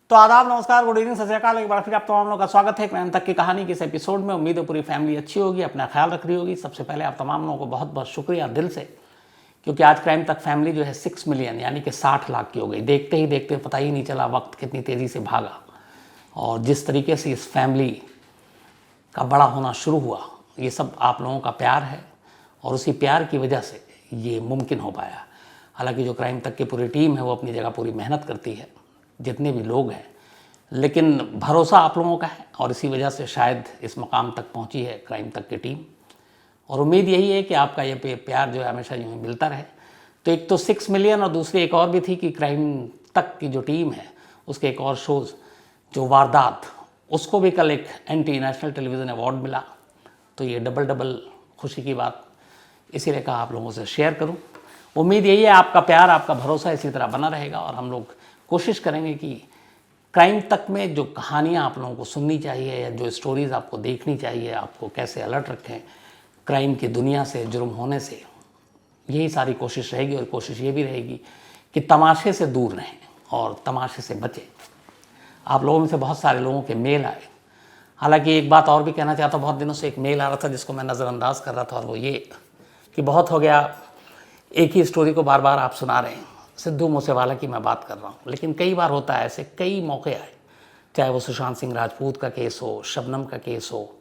तो आदाब, नमस्कार, गुड इवनिंग, सत श्री अकाल। एक बार फिर आप तमाम लोगों का स्वागत है क्राइम तक की कहानी के इस एपिसोड में। उम्मीद है पूरी फैमिली अच्छी होगी, अपना ख्याल रख रही होगी। सबसे पहले आप तमाम लोगों को बहुत बहुत शुक्रिया दिल से, क्योंकि आज क्राइम तक फैमिली जो है 6 मिलियन यानी कि 60 लाख की हो गई। देखते ही देखते पता ही नहीं चला वक्त कितनी तेज़ी से भागा, और जिस तरीके से इस फैमिली का बड़ा होना शुरू हुआ, ये सब आप लोगों का प्यार है, और उसी प्यार की वजह से ये मुमकिन हो पाया। हालांकि जो क्राइम तक की पूरी टीम है वो अपनी जगह पूरी मेहनत करती है, जितने भी लोग हैं, लेकिन भरोसा आप लोगों का है, और इसी वजह से शायद इस मकाम तक पहुंची है क्राइम तक की टीम। और उम्मीद यही है कि आपका ये प्यार जो है हमेशा यूँ ही मिलता रहे। तो एक तो 6 मिलियन, और दूसरी एक और भी थी कि क्राइम तक की जो टीम है उसके एक और शोज़ जो वारदात, उसको भी कल एक एंटी नेशनल टेलीविज़न अवार्ड मिला। तो ये डबल खुशी की बात, इसीलिए कहा आप लोगों से शेयर करूं। उम्मीद यही है आपका प्यार, आपका भरोसा इसी तरह बना रहेगा, और हम लोग कोशिश करेंगे कि क्राइम तक में जो कहानियां आप लोगों को सुननी चाहिए, या जो स्टोरीज़ आपको देखनी चाहिए, आपको कैसे अलर्ट रखें क्राइम की दुनिया से, जुर्म होने से, यही सारी कोशिश रहेगी। और कोशिश ये भी रहेगी कि तमाशे से दूर रहें और तमाशे से बचें। आप लोगों में से बहुत सारे लोगों के मेल आए। हालांकि एक बात और भी कहना चाहता हूँ, बहुत दिनों से एक मेल आ रहा था जिसको मैं नज़रअंदाज कर रहा था, और वो ये कि बहुत हो गया एक ही स्टोरी को बार बार आप सुना रहे हैं। सिद्धू मूसेवाला की मैं बात कर रहा हूँ, लेकिन कई बार होता है ऐसे, कई मौके आए, चाहे वो सुशांत सिंह राजपूत का केस हो, शबनम का केस हो,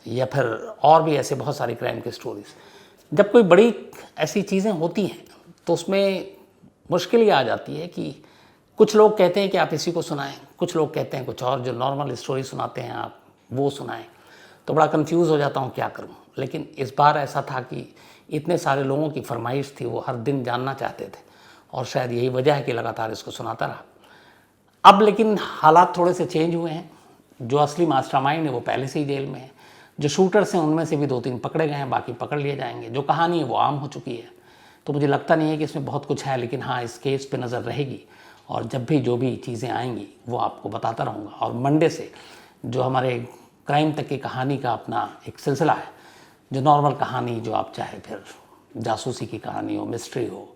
या फिर और भी ऐसे बहुत सारी क्राइम की स्टोरीज़। जब कोई बड़ी ऐसी चीज़ें होती हैं तो उसमें मुश्किल ये आ जाती है कि कुछ लोग कहते हैं कि आप इसी को सुनाएं, कुछ लोग कहते हैं कुछ और, जो नॉर्मल स्टोरी सुनाते हैं आप वो सुनाएं। तो बड़ा कंफ्यूज हो जाता हूँ क्या करूँ। लेकिन इस बार ऐसा था कि इतने सारे लोगों की फरमाइश थी, वो हर दिन जानना चाहते थे, और शायद यही वजह है कि लगातार इसको सुनाता रहा। अब लेकिन हालात थोड़े से चेंज हुए हैं। जो असली मास्टरमाइंड है वो पहले से ही जेल में है, जो शूटर्स हैं उनमें से भी 2-3 पकड़े गए हैं, बाकी पकड़ लिए जाएंगे। जो कहानी है वो आम हो चुकी है, तो मुझे लगता नहीं है कि इसमें बहुत कुछ है। लेकिन हाँ, इस केस पे नज़र रहेगी, और जब भी जो भी चीज़ें आएंगी वो आपको बताता रहूँगा। और मंडे से जो हमारे क्राइम तक की कहानी का अपना एक सिलसिला है, जो नॉर्मल कहानी, जो आप चाहे फिर जासूसी की कहानी हो, मिस्ट्री हो,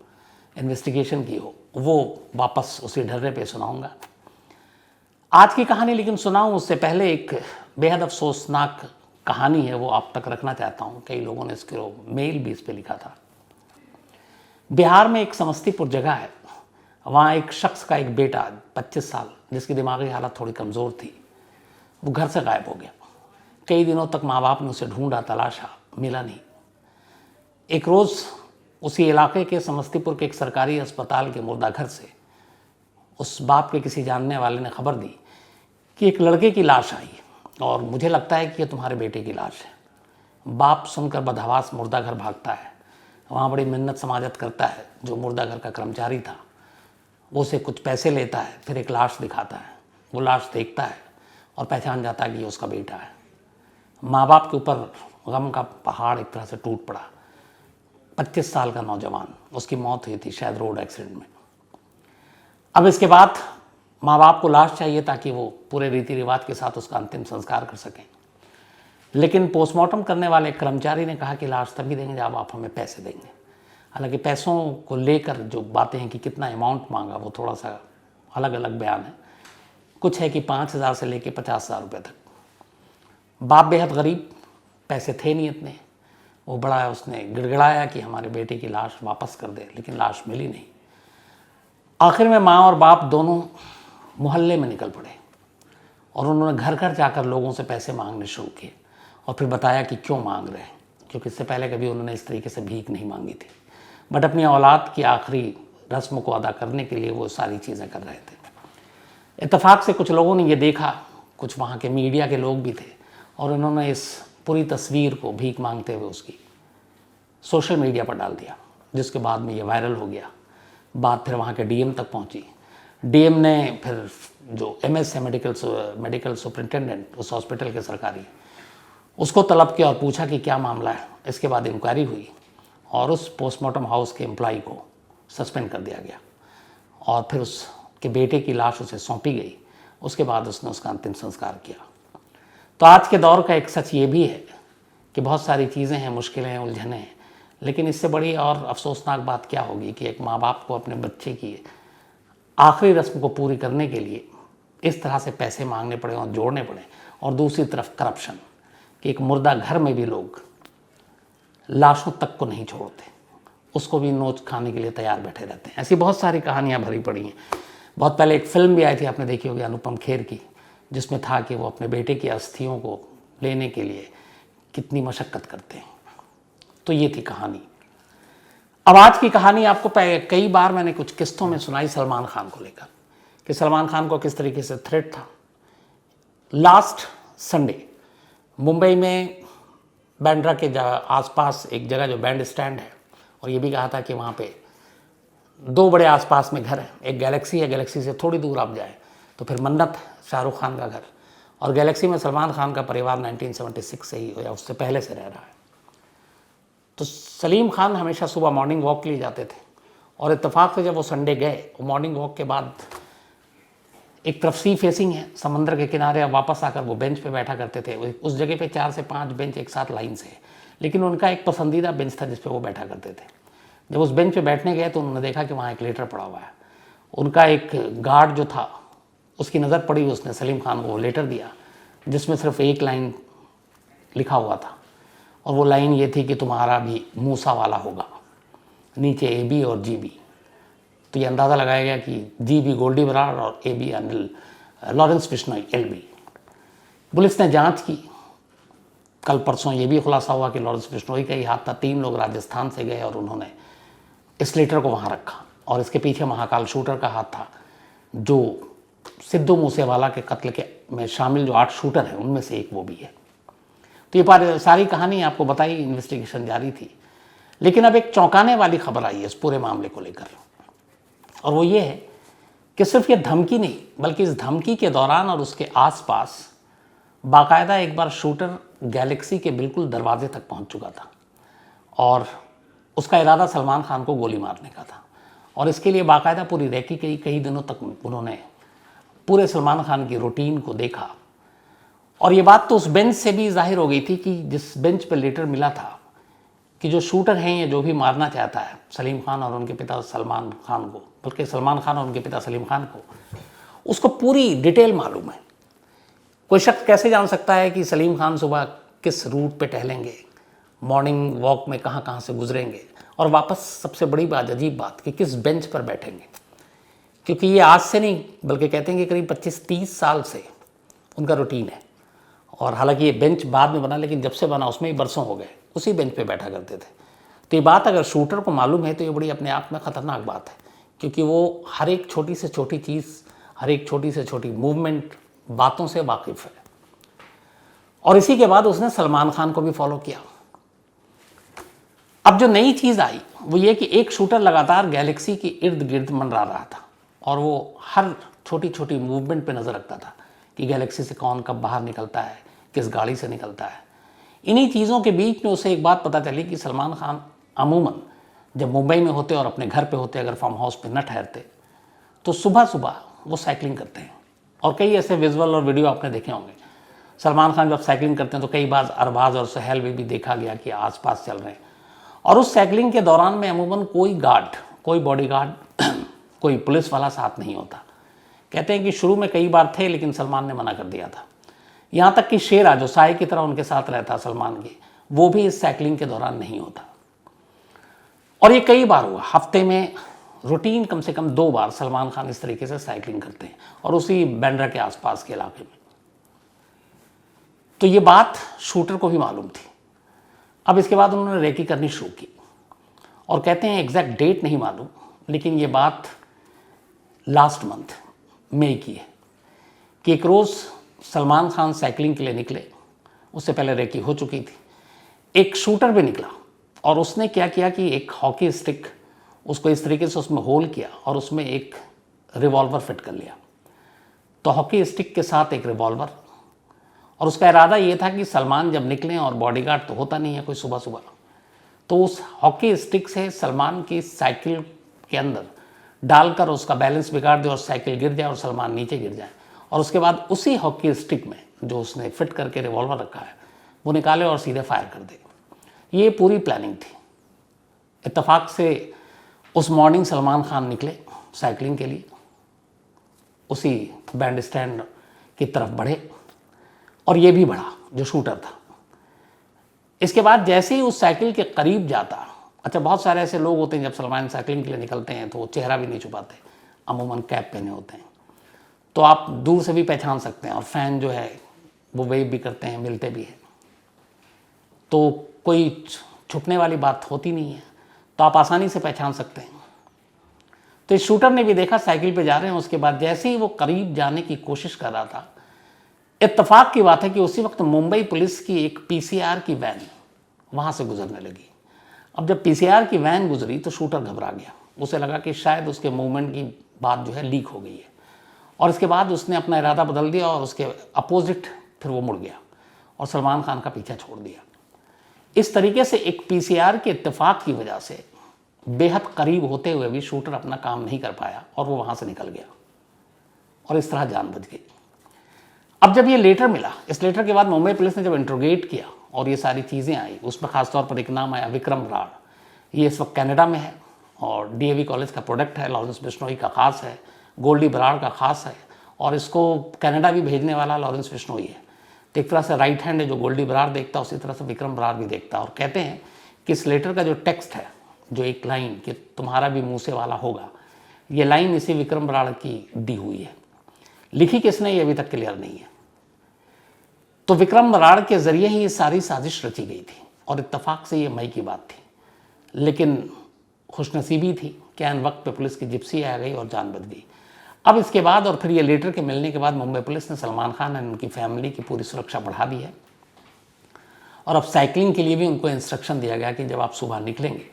इन्वेस्टिगेशन की हो, वो वापस उसी ढर्रे पे सुनाऊंगा। आज की कहानी लेकिन सुनाऊं उससे पहले एक बेहद अफसोसनाक कहानी है, वो आप तक रखना चाहता हूं। कई लोगों ने इसको मेल भी इस पर लिखा था। बिहार में एक समस्तीपुर जगह है, वहाँ एक शख्स का एक बेटा 25 साल, जिसकी दिमागी हालत थोड़ी कमज़ोर थी, वो घर से गायब हो गया। कई दिनों तक माँ बाप ने उसे ढूंढा, तलाशा, मिला नहीं। एक रोज़ उसी इलाके के समस्तीपुर के एक सरकारी अस्पताल के मुर्दाघर से उस बाप के किसी जानने वाले ने खबर दी कि एक लड़के की लाश आई, और मुझे लगता है कि ये तुम्हारे बेटे की लाश है। बाप सुनकर बदहवास मुर्दाघर भागता है, वहाँ बड़ी मिन्नत समाजत करता है। जो मुर्दाघर का कर्मचारी था वो उसे कुछ पैसे लेता है, फिर एक लाश दिखाता है। वो लाश देखता है और पहचान जाता है कि ये उसका बेटा है। माँ बाप के ऊपर गम का पहाड़ एक तरह से टूट पड़ा। 25 साल का नौजवान, उसकी मौत हुई थी शायद रोड एक्सीडेंट में। अब इसके बाद माँ बाप को लाश चाहिए ताकि वो पूरे रीति रिवाज के साथ उसका अंतिम संस्कार कर सकें। लेकिन पोस्टमार्टम करने वाले कर्मचारी ने कहा कि लाश तभी देंगे जब आप हमें पैसे देंगे। हालांकि पैसों को लेकर जो बातें हैं कि कितना अमाउंट मांगा, वो थोड़ा सा अलग अलग बयान है। कुछ है कि 5,000 से लेकर 50,000 रुपये तक। बाप बेहद गरीब, पैसे थे नहीं इतने। वो बड़ा उसने गिड़गिड़ाया कि हमारे बेटे की लाश वापस कर दे, लेकिन लाश मिली नहीं। आखिर में माँ और बाप दोनों मोहल्ले में निकल पड़े, और उन्होंने घर घर जाकर लोगों से पैसे मांगने शुरू किए, और फिर बताया कि क्यों मांग रहे हैं, क्योंकि इससे पहले कभी उन्होंने इस तरीके से भीख नहीं मांगी थी। बट अपनी औलाद की आखिरी रस्म को अदा करने के लिए वो सारी चीज़ें कर रहे थे। इत्तेफाक से कुछ लोगों ने ये देखा, कुछ वहाँ के मीडिया के लोग भी थे, और उन्होंने इस पूरी तस्वीर को भीख मांगते हुए उसकी सोशल मीडिया पर डाल दिया, जिसके बाद में ये वायरल हो गया। बात फिर वहाँ के डीएम तक पहुँची। डीएम ने फिर जो एमएस है, मेडिकल सुपरिटेंडेंट उस हॉस्पिटल के सरकारी, उसको तलब किया और पूछा कि क्या मामला है। इसके बाद इंक्वायरी हुई, और उस पोस्टमार्टम हाउस के एम्प्लॉय को सस्पेंड कर दिया गया, और फिर उसके बेटे की लाश उसे सौंपी गई। उसके बाद उसने उसका अंतिम संस्कार किया। तो आज के दौर का एक सच ये भी है कि बहुत सारी चीज़ें हैं, मुश्किलें हैं, उलझनें हैं, लेकिन इससे बड़ी और अफसोसनाक बात क्या होगी कि एक माँ बाप को अपने बच्चे की आखिरी रस्म को पूरी करने के लिए इस तरह से पैसे मांगने पड़े और जोड़ने पड़े, और दूसरी तरफ करप्शन कि एक मुर्दा घर में भी लोग लाशों तक को नहीं छोड़ते, उसको भी नोच खाने के लिए तैयार बैठे रहते हैं। ऐसी बहुत सारी कहानियाँ भरी पड़ी हैं। बहुत पहले एक फिल्म भी आई थी, आपने देखी होगी, अनुपम खेर की, जिसमें था कि वो अपने बेटे की अस्थियों को लेने के लिए कितनी मशक्क़त करते हैं। तो ये थी कहानी। अब आज की कहानी आपको कई बार मैंने कुछ किस्तों में सुनाई सलमान खान को लेकर, कि सलमान खान को किस तरीके से थ्रेट था। लास्ट संडे मुंबई में बांद्रा के आसपास एक जगह जो बैंड स्टैंड है, और ये भी कहा था कि वहाँ पे 2 बड़े आसपास में घर हैं, एक गैलेक्सी है, गैलेक्सी से थोड़ी दूर आप जाए तो फिर मन्नत शाहरुख खान का घर, और गैलेक्सी में सलमान खान का परिवार 1976 से ही या उससे पहले से रह रहा है। तो सलीम खान हमेशा सुबह मॉर्निंग वॉक के लिए जाते थे, और इत्तेफाक से जब वो संडे गए, मॉर्निंग वॉक के बाद एक तरफ सी फेसिंग है समंदर के किनारे, अब वापस आकर वो बेंच पे बैठा करते थे। उस जगह पे 4 से 5 बेंच एक साथ लाइन से है, लेकिन उनका एक पसंदीदा बेंच था जिस पे वो बैठा करते थे। जब उस बेंच पे बैठने गए तो उन्होंने देखा कि वहाँ एक लेटर पड़ा हुआ है। उनका एक गार्ड जो था उसकी नज़र पड़ी, उसने सलीम खान को वो लेटर दिया जिसमें सिर्फ एक लाइन लिखा हुआ था, और वो लाइन ये थी कि तुम्हारा भी मूसा वाला होगा, नीचे AB और GB। तो ये अंदाज़ा लगाया गया कि GB गोल्डी बराड़ और AB Anil Lawrence Bishnoi LB। Police ने जांच की, कल परसों ये भी खुलासा हुआ कि लॉरेंस बिश्नोई का ही हाथ था। 3 लोग राजस्थान से गए और उन्होंने इस लेटर को वहाँ रखा, और इसके पीछे महाकाल शूटर का हाथ था, जो सिद्धू मूसेवाला के कत्ल के में शामिल जो 8 शूटर हैं उनमें से एक वो भी है। तो ये सारी कहानी आपको बताई, इन्वेस्टिगेशन जारी थी। लेकिन अब एक चौंकाने वाली खबर आई है इस पूरे मामले को लेकर, और वो ये है कि सिर्फ ये धमकी नहीं, बल्कि इस धमकी के दौरान और उसके आसपास बाकायदा एक बार शूटर गैलेक्सी के बिल्कुल दरवाजे तक पहुंच चुका था, और उसका इरादा सलमान खान को गोली मारने का था। और इसके लिए बाकायदा पूरी रैकी कई दिनों तक उन्होंने पूरे सलमान खान की रूटीन को देखा। और ये बात तो उस बेंच से भी जाहिर हो गई थी कि जिस बेंच पर लेटर मिला था कि जो शूटर हैं या जो भी मारना चाहता है सलीम खान और उनके पिता सलमान खान को, बल्कि सलमान खान और उनके पिता सलीम खान को, उसको पूरी डिटेल मालूम है। कोई शख्स कैसे जान सकता है कि सलीम खान सुबह किस रूट पे टहलेंगे, मॉर्निंग वॉक में कहाँ कहाँ से गुजरेंगे, और वापस सबसे बड़ी बात, अजीब बात, कि किस बेंच पर बैठेंगे। क्योंकि ये आज से नहीं, बल्कि कहते हैं कि करीब 25-30 साल से उनका रूटीन है। और हालांकि ये बेंच बाद में बना, लेकिन जब से बना उसमें ही बरसों हो गए, उसी बेंच पे बैठा करते थे। तो ये बात अगर शूटर को मालूम है तो ये बड़ी अपने आप में ख़तरनाक बात है, क्योंकि वो हर एक छोटी से छोटी चीज़, हर एक छोटी से छोटी मूवमेंट, बातों से वाकिफ़ है। और इसी के बाद उसने सलमान खान को भी फॉलो किया। अब जो नई चीज़ आई वो ये कि एक शूटर लगातार गैलेक्सी के इर्द गिर्द मंडरा रहा था, और वो हर छोटी छोटी मूवमेंट पे नज़र रखता था कि गैलेक्सी से कौन कब बाहर निकलता है, किस गाड़ी से निकलता है। इन्हीं चीज़ों के बीच में उसे एक बात पता चली कि सलमान खान अमूमन जब मुंबई में होते और अपने घर पे होते, अगर फार्म हाउस पे न ठहरते, तो सुबह सुबह वो साइकिलिंग करते हैं। और कई ऐसे विजुअल और वीडियो आपने देखे होंगे, सलमान खान जब साइकिलिंग करते हैं तो कई बार अरबाज और सहेल में भी देखा गया कि आसपास चल रहे हैं। और उस साइकिलिंग के दौरान में अमूमन कोई गार्ड, कोई बॉडीगार्ड, कोई पुलिस वाला साथ नहीं होता। कहते हैं कि शुरू में कई बार थे, लेकिन सलमान ने मना कर दिया था। यहाँ तक कि शेरा जो साय की तरह उनके साथ रहता सलमान के, वो भी इस साइकिलिंग के दौरान नहीं होता। और ये कई बार हुआ, हफ्ते में रूटीन कम से कम 2 बार सलमान खान इस तरीके से साइकिलिंग करते हैं, और उसी बांद्रा के आसपास के इलाके में। तो ये बात शूटर को भी मालूम थी। अब इसके बाद उन्होंने रेकी करनी शुरू की, और कहते हैं एग्जैक्ट डेट नहीं मालूम, लेकिन ये बात लास्ट मंथ मई की है कि एक रोज़ सलमान खान साइकिलिंग के लिए निकले, उससे पहले रेकी हो चुकी थी। एक शूटर भी निकला, और उसने क्या किया कि एक हॉकी स्टिक, उसको इस तरीके से उसमें होल किया और उसमें एक रिवॉल्वर फिट कर लिया। तो हॉकी स्टिक के साथ एक रिवॉल्वर, और उसका इरादा ये था कि सलमान जब निकलें, और बॉडीगार्ड तो होता नहीं है कोई सुबह सुबह, तो उस हॉकी स्टिक से सलमान की साइकिल के अंदर डालकर उसका बैलेंस बिगाड़ दे और साइकिल गिर जाए और सलमान नीचे गिर जाए, और उसके बाद उसी हॉकी स्टिक में जो उसने फिट करके रिवॉल्वर रखा है वो निकाले और सीधे फायर कर दे। ये पूरी प्लानिंग थी। इत्तेफाक से उस मॉर्निंग सलमान खान निकले साइकिलिंग के लिए, उसी बैंड स्टैंड की तरफ बढ़े और ये भी बढ़ा जो शूटर था। इसके बाद जैसे ही उस साइकिल के करीब जाता, अच्छा बहुत सारे ऐसे लोग होते हैं जब सलमान साइकिलिंग के लिए निकलते हैं तो वो चेहरा भी नहीं छुपाते, अमूमन कैप पहने होते हैं, तो आप दूर से भी पहचान सकते हैं, और फैन जो है वो वेव भी करते हैं, मिलते भी हैं, तो कोई छुपने वाली बात होती नहीं है, तो आप आसानी से पहचान सकते हैं। तो इस शूटर ने भी देखा साइकिल पे जा रहे हैं, उसके बाद जैसे ही वो करीब जाने की कोशिश कर रहा था, इत्तेफाक की बात है कि उसी वक्त मुंबई पुलिस की एक पीसीआर की वैन वहाँ से गुजरने लगी। अब जब पीसीआर की वैन गुजरी तो शूटर घबरा गया, उसे लगा कि शायद उसके मूवमेंट की बात जो है लीक हो गई है, और इसके बाद उसने अपना इरादा बदल दिया और उसके अपोजिट फिर वो मुड़ गया और सलमान खान का पीछा छोड़ दिया। इस तरीके से एक पीसीआर के इत्तेफाक की वजह से बेहद करीब होते हुए भी शूटर अपना काम नहीं कर पाया और वो वहाँ से निकल गया और इस तरह जान बच गई। अब जब ये लेटर मिला, इस लेटर के बाद मुंबई पुलिस ने जब इंट्रोगेट किया और ये सारी चीज़ें आई, उसमें खासतौर पर एक नाम आया विक्रम बराड़। ये इस वक्त कनाडा में है और डीएवी कॉलेज का प्रोडक्ट है, लॉरेंस बिश्नोई का खास है, गोल्डी बराड़ का खास है, और इसको कनाडा भी भेजने वाला लॉरेंस बिश्नोई है। तो एक तरह से राइट हैंड है जो गोल्डी बराड़ देखता है, उसी तरह से विक्रम बराड़ भी देखता है। और कहते हैं कि इस लेटर का जो टेक्स्ट है, जो एक लाइन कि तुम्हारा भी मुँह से वाला होगा, ये लाइन इसी विक्रम बराड़ की दी हुई है। लिखी किसने ये अभी तक क्लियर नहीं है। तो विक्रम बराड़ के जरिए ही ये सारी साजिश रची गई थी और इत्तेफाक से ये मई की बात थी, लेकिन खुशनसीबी थी कि ऐन वक्त पे पुलिस की जिप्सी आ गई और जान बच गई। अब इसके बाद और फिर ये लेटर के मिलने के बाद मुंबई पुलिस ने सलमान खान और उनकी फैमिली की पूरी सुरक्षा बढ़ा दी है, और अब साइकिलिंग के लिए भी उनको इंस्ट्रक्शन दिया गया कि जब आप सुबह निकलेंगे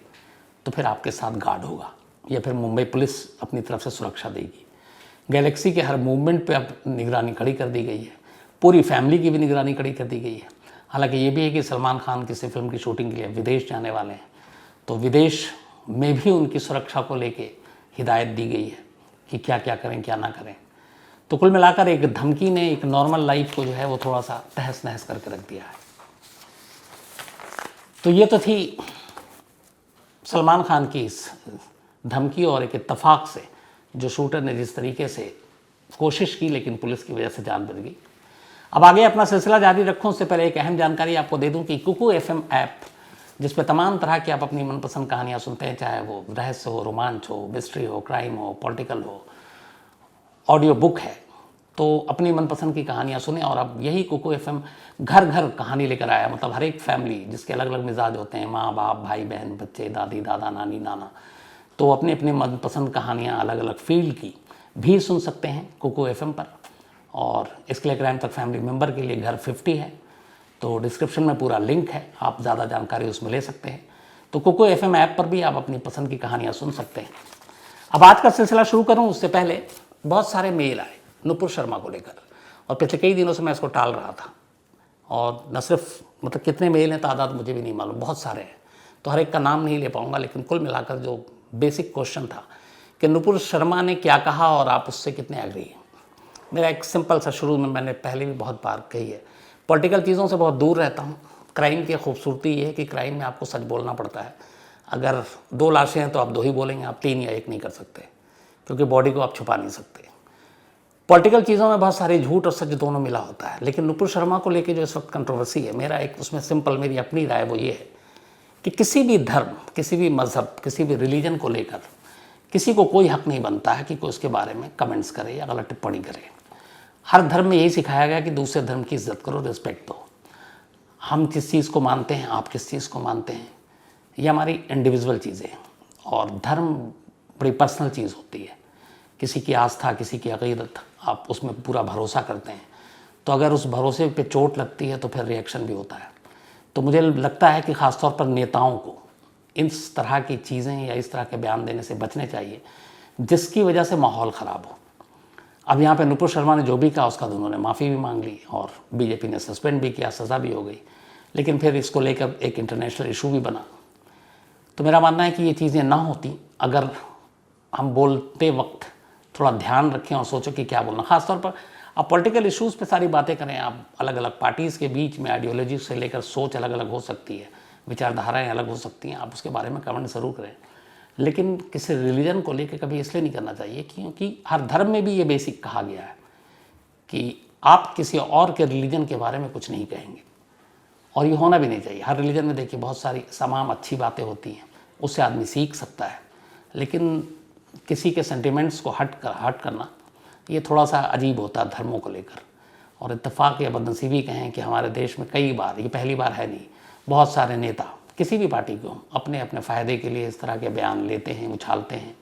तो फिर आपके साथ गार्ड होगा, या फिर मुंबई पुलिस अपनी तरफ से सुरक्षा देगी। गैलेक्सी के हर मूवमेंट पे अब निगरानी कड़ी कर दी गई है, पूरी फैमिली की भी निगरानी कड़ी कर दी गई है। हालांकि ये भी है कि सलमान खान किसी फिल्म की शूटिंग के लिए विदेश जाने वाले हैं, तो विदेश में भी उनकी सुरक्षा को लेके हिदायत दी गई है कि क्या क्या करें क्या ना करें। तो कुल मिलाकर एक धमकी ने एक नॉर्मल लाइफ को जो है वो थोड़ा सा तहस नहस करके रख दिया है। तो ये तो थी सलमान खान की इस धमकी और एक इत्तेफाक से जो शूटर ने जिस तरीके से कोशिश की लेकिन पुलिस की वजह से जान बच गई। अब आगे अपना सिलसिला जारी रखूं उससे पहले एक अहम जानकारी आपको दे दूं कि कुकू एफएम ऐप, जिस पे तमाम तरह की आप अपनी मनपसंद कहानियां सुनते हैं, चाहे वो रहस्य हो, रोमांच हो, मिस्ट्री हो, क्राइम हो, पॉलिटिकल हो, ऑडियो बुक है, तो अपनी मनपसंद की कहानियां सुने। और अब यही कुकू एफएम घर घर कहानी लेकर आया, मतलब हर एक फैमिली जिसके अलग अलग मिजाज होते हैं, माँ बाप, भाई बहन, बच्चे, दादी दादा, नानी नाना, तो अपने अपने मनपसंद कहानियाँ अलग अलग फील्ड की भी सुन सकते हैं कुकू एफएम पर। और इसके लिए क्राइम तक फैमिली मेंबर के लिए घर 50 है, तो डिस्क्रिप्शन में पूरा लिंक है, आप ज़्यादा जानकारी उसमें ले सकते हैं। तो कुकू एफएम ऐप पर भी आप अपनी पसंद की कहानियाँ सुन सकते हैं। अब आज का सिलसिला शुरू करूँ उससे पहले बहुत सारे मेल आए नुपुर शर्मा को लेकर, और पिछले कई दिनों से मैं इसको टाल रहा था, और न सिर्फ मतलब कितने मेल हैं तादाद मुझे भी नहीं मालूम, बहुत सारे हैं, तो हर एक का नाम नहीं ले पाऊँगा, लेकिन कुल मिलाकर जो बेसिक क्वेश्चन था कि नुपुर शर्मा ने क्या कहा और आप उससे कितने एग्री हैं। मेरा एक सिंपल सा, शुरू में मैंने पहले भी बहुत बार कही है, पॉलिटिकल चीज़ों से बहुत दूर रहता हूँ। क्राइम की खूबसूरती ये है कि क्राइम में आपको सच बोलना पड़ता है। अगर 2 लाशें हैं तो आप 2 ही बोलेंगे, आप 3 या 1 नहीं कर सकते, क्योंकि बॉडी को आप छुपा नहीं सकते। पॉलिटिकल चीज़ों में बहुत सारे झूठ और सच दोनों मिला होता है, लेकिन नुपुर शर्मा को लेकर जो इस वक्त कंट्रोवर्सी है, मेरा एक उसमें सिंपल मेरी अपनी राय वो ये है कि किसी भी धर्म, किसी भी मज़हब, किसी भी रिलीजन को लेकर किसी को कोई हक नहीं बनता है कि कोई उसके बारे में कमेंट्स करे या गलत टिप्पणी करे। हर धर्म में यही सिखाया गया कि दूसरे धर्म की इज्जत करो, रिस्पेक्ट दो। हम किस चीज़ को मानते हैं, आप किस चीज़ को मानते हैं, ये हमारी इंडिविजुअल चीज़ें हैं, और धर्म बड़ी पर्सनल चीज़ होती है। किसी की आस्था, किसी की अक़ीदत, आप उसमें पूरा भरोसा करते हैं, तो अगर उस भरोसे पे चोट लगती है तो फिर रिएक्शन भी होता है। तो मुझे लगता है कि ख़ासतौर पर नेताओं को इस तरह की चीज़ें या इस तरह के बयान देने से बचने चाहिए जिसकी वजह से माहौल ख़राब हो। अब यहाँ पे नुपुर शर्मा ने जो भी कहा उसका दोनों ने माफ़ी भी मांग ली और बीजेपी ने सस्पेंड भी किया, सज़ा भी हो गई, लेकिन फिर इसको लेकर एक इंटरनेशनल इशू भी बना। तो मेरा मानना है कि ये चीज़ें ना होती अगर हम बोलते वक्त थोड़ा ध्यान रखें और सोचो कि क्या बोलना। ख़ासतौर पर आप पॉलिटिकल इश्यूज़ पे सारी बातें करें, आप अलग अलग पार्टीज़ के बीच में आइडियोलॉजी से लेकर सोच अलग अलग हो सकती है, विचारधाराएं अलग हो सकती हैं, आप उसके बारे में कमेंट ज़रूर करें, लेकिन किसी रिलीजन को लेकर कभी इसलिए नहीं करना चाहिए क्योंकि हर धर्म में भी ये बेसिक कहा गया है कि आप किसी और के रिलीजन के बारे में कुछ नहीं कहेंगे, और ये होना भी नहीं चाहिए। हर रिलीजन में देखिए बहुत सारी तमाम अच्छी बातें होती हैं, उससे आदमी सीख सकता है, लेकिन किसी के सेंटिमेंट्स को हट करना ये थोड़ा सा अजीब होता है धर्मों को लेकर। और इत्तेफाक या बदनसीबी कहें कि हमारे देश में कई बार, ये पहली बार है नहीं, बहुत सारे नेता किसी भी पार्टी को अपने अपने फ़ायदे के लिए इस तरह के बयान लेते हैं, उछालते हैं,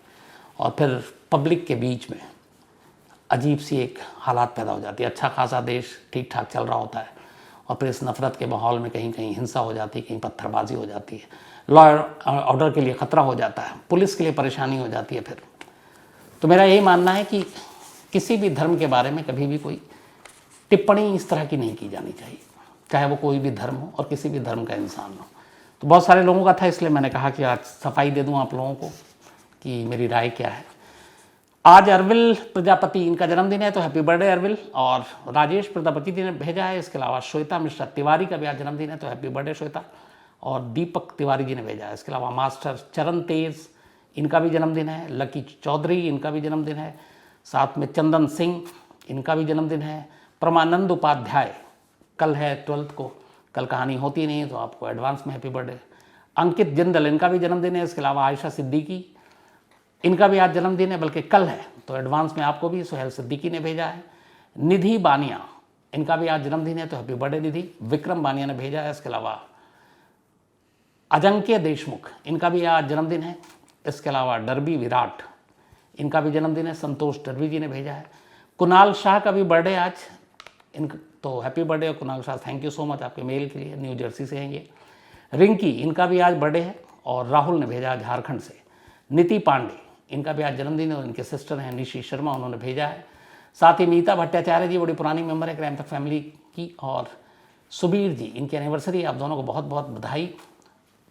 और फिर पब्लिक के बीच में अजीब सी एक हालात पैदा हो जाती है। अच्छा खासा देश ठीक ठाक चल रहा होता है और फिर इस नफ़रत के माहौल में कहीं कहीं हिंसा हो जाती है, कहीं पत्थरबाजी हो जाती है, लॉ ऑर्डर के लिए ख़तरा हो जाता है, पुलिस के लिए परेशानी हो जाती है। फिर तो मेरा यही मानना है कि किसी भी धर्म के बारे में कभी भी कोई टिप्पणी इस तरह की नहीं की जानी चाहिए, चाहे वो कोई भी धर्म हो और किसी भी धर्म का इंसान हो। तो बहुत सारे लोगों का था, इसलिए मैंने कहा कि आज सफाई दे दूं आप लोगों को कि मेरी राय क्या है। आज अरविल प्रजापति, इनका जन्मदिन है, तो हैप्पी बर्थडे अरविल। और राजेश प्रजापति जी ने भेजा है। इसके अलावा श्वेता मिश्रा तिवारी का भी आज जन्मदिन है, तो हैप्पी बर्थडे श्वेता। और दीपक तिवारी जी ने भेजा है। इसके अलावा मास्टर चरण तेज, इनका भी जन्मदिन है। लकी चौधरी, इनका भी जन्मदिन है। साथ में चंदन सिंह, इनका भी जन्मदिन है। परमानंद उपाध्याय, कल है 12 को, कल कहानी होती नहीं है तो आपको एडवांस में हैप्पी बर्थडे। अंकित जिंदल, इनका भी जन्मदिन है। इसके अलावा आयशा सिद्दीकी, इनका भी आज जन्मदिन है, बल्कि कल है, तो एडवांस में आपको भी सुहेल सिद्दीकी ने भेजा है। निधि बानिया, इनका भी आज जन्मदिन है, तो हैप्पी बर्थडे निधि। विक्रम बानिया ने भेजा है। इसके अलावा अजंक्य देशमुख, इनका भी आज जन्मदिन है। इसके अलावा डरबी विराट, इनका भी जन्मदिन है। संतोष डरबी जी ने भेजा है। कुणाल शाह का भी बर्थडे आज, इनका तो happy birthday Kunal Shah, thank you so much आपके मेल के लिए, न्यू जर्सी से हैं ये। रिंकी, इनका भी आज बर्थडे है। और राहुल ने भेजा झारखंड से। नीति पांडे, इनका भी आज जन्मदिन है, और इनके सिस्टर हैं निशी शर्मा, उन्होंने भेजा है। साथ ही मीता भट्टाचार्य जी, बड़ी पुरानी मेंबर है क्राइम तक फैमिली की। और सुबीर जी, इनकी एनिवर्सरी, आप दोनों को बहुत बहुत बधाई।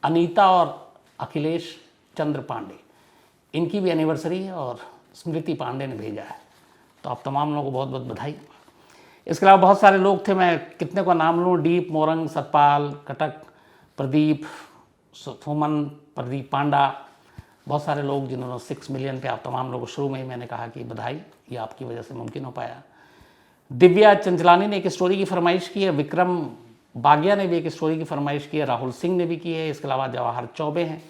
अनीता और अखिलेश चंद्र पांडे, इनकी भी एनिवर्सरी है, और स्मृति पांडे ने भेजा है, तो आप तमाम लोगों को बहुत बहुत बधाई। इसके अलावा बहुत सारे लोग थे, मैं कितने का नाम लूँ, डीप मोरंग, सतपाल, कटक, प्रदीप, सुमन, प्रदीप पांडा, बहुत सारे लोग जिन्होंने 6 मिलियन पे, आप तमाम लोगों को शुरू में ही मैंने कहा कि बधाई, ये आपकी वजह से मुमकिन हो पाया। दिव्या चंचलानी ने एक स्टोरी की फरमाइश की है। विक्रम बागिया ने भी एक स्टोरी की फरमाइश की है। राहुल सिंह ने भी की है। इसके अलावा जवाहर चौबे हैं,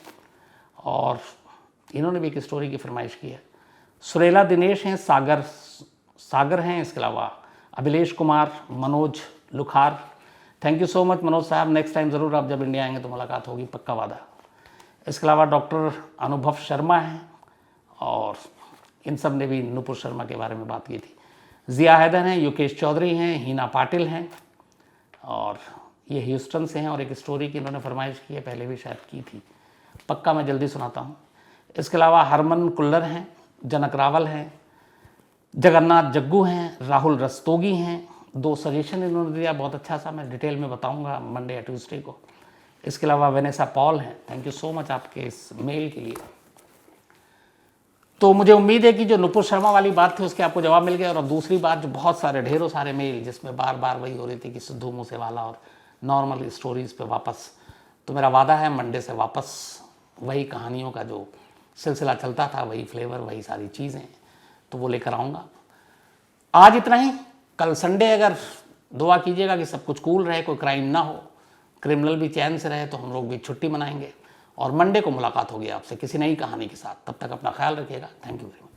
और इन्होंने भी एक स्टोरी की फरमाइश की है। सुरेला दिनेश हैं। सागर हैं। इसके अलावा Abhilesh Kumar, Manoj Lukhar, thank you so much Manoj sahab, next time ज़रूर आप जब इंडिया आएंगे तो मुलाकात होगी, पक्का वादा। इसके अलावा डॉक्टर अनुभव शर्मा हैं, और इन सब ने भी नुपुर शर्मा के बारे में बात की थी। जिया हैदर हैं, युकेश चौधरी हैं, हीना पाटिल हैं, और ये ह्यूस्टन से हैं, और एक स्टोरी की इन्होंने फरमाइश की है, पहले भी शायद की थी, पक्का मैं जल्दी सुनाता हूँ। इसके अलावा हरमन कुल्लर हैं, जनक रावल हैं, जगन्नाथ जग्गू हैं, राहुल रस्तोगी हैं। 2 सजेशन इन्होंने दिया बहुत अच्छा सा, मैं डिटेल में बताऊंगा मंडे या ट्यूसडे को। इसके अलावा वेनेसा पॉल हैं, थैंक यू सो मच आपके इस मेल के लिए। तो मुझे उम्मीद है कि जो नुपुर शर्मा वाली बात थी उसके आपको जवाब मिल गया। और दूसरी बात, जो बहुत सारे ढेरों सारे मेल जिसमें बार बार वही हो रही थी कि सिद्धू मूसेवाला और नॉर्मल स्टोरीज़ पे वापस, तो मेरा वादा है मंडे से वापस वही कहानियों का जो सिलसिला चलता था, वही फ्लेवर, वही सारी चीज़ें, तो वो लेकर आऊँगा। आज इतना ही। कल संडे, अगर दुआ कीजिएगा कि सब कुछ कूल रहे, कोई क्राइम ना हो, क्रिमिनल भी चैन से रहे, तो हम लोग भी छुट्टी मनाएंगे। और मंडे को मुलाकात होगी आपसे किसी नई कहानी के साथ। तब तक अपना ख्याल रखिएगा। Thank you very much.